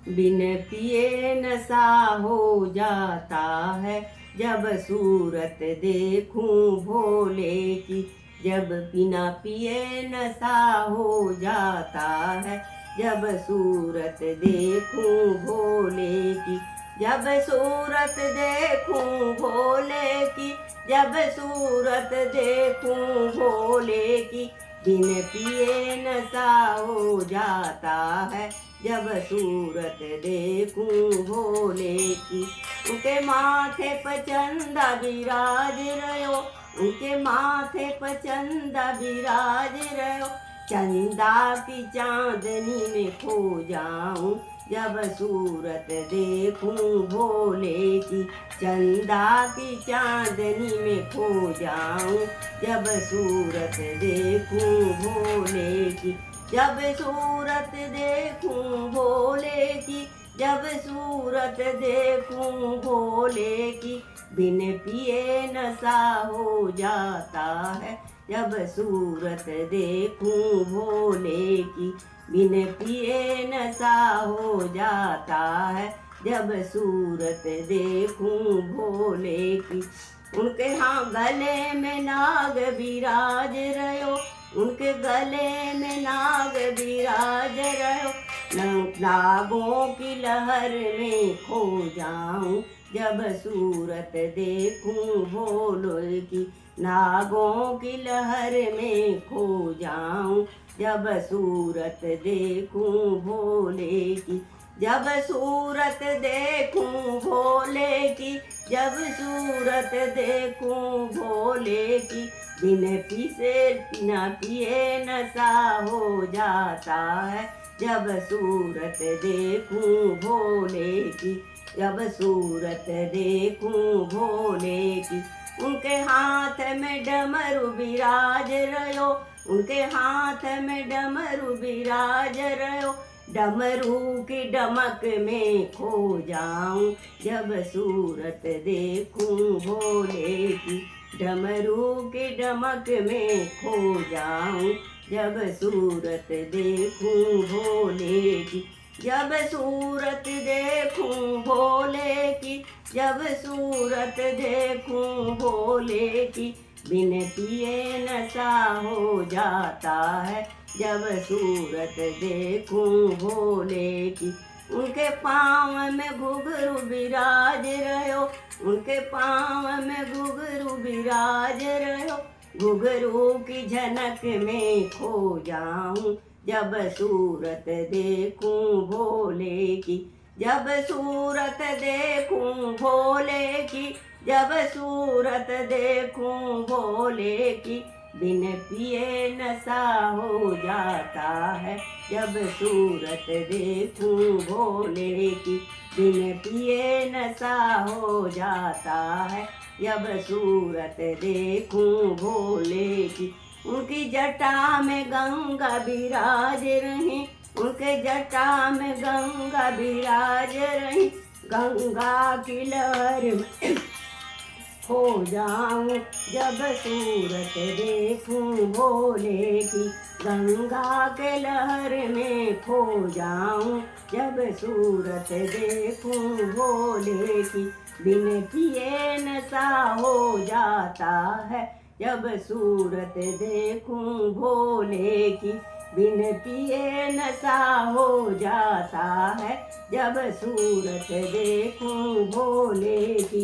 बिन पिए नशा हो जाता है जब सूरत देखूं भोले की। जब बिना पिए नशा हो जाता है जब सूरत देखूं भोले की। जब सूरत देखूं भोले की, जब सूरत देखूं भोले की। बिन पिए नशा हो जाता है जब सूरत देखूं भोले की। उनके माथे पर चंदा विराज रहो, उनके माथे पर चंदा विराज रहो। चंदा की चांदनी में खो जाऊं जब सूरत देखूं भोले की। चंदा की चांदनी में खो जाऊं जब सूरत देखूं भोले की। जब सूरत देखूं भोले की, जब सूरत देखूं भोले की। बिन पिए नशा हो जाता है जब सूरत देखूं भोले की। बिन पिए नशा हो जाता है जब सूरत देखूं भोले की। उनके हाँ गले में नाग विराज रहो, उनके गले में नाग विराज रहो। नागों की लहर में खो जाऊं जब सूरत देखूं भोले की। नागों की लहर में खो जाऊं जब सूरत देखूं भोले की। जब सूरत देखूं भोले की, जब सूरत देखूं भोले की। बिना पिए नशा हो जाता है जब सूरत देखूं भोले की। जब सूरत देखूं भोले की। उनके हाथ में डमरू विराज रहो, उनके हाथ में डमरू विराज रहो। डमरू की डमक में खो जाऊं जब सूरत देखूं भोले की। डमरू की डमक में खो जाऊं जब सूरत देखूं भोले की। जब सूरत देखूं भोले की, जब सूरत देखूं भोले की। बिन पिए नशा हो जाता है जब सूरत देखूं भोले की। उनके पाँव में घुघरू विराज रहो, उनके पाँव में घुघरू विराज रहो। घुघरू की झनक में खो जाऊं जब सूरत देखूं भोले की। जब सूरत देखूं भोले की, जब सूरत देखूं भोले की। बिन पिए नशा हो जाता है जब सूरत देखूं भोले की। बिन पिए नशा हो जाता है जब सूरत देखूं भोले की। उनकी जटा में गंगा विराज रही, उनके जटा में गंगा विराज रही। गंगा की लहर में खो जाऊं जब सूरत देखूं भोले की। गंगा के लहर में खो जाऊं जब सूरत देखूं भोले की। बिन पिए नशा हो जाता है जब सूरत देखूं भोले की। बिन पिए नशा हो जाता है जब सूरत देखूं भोले की।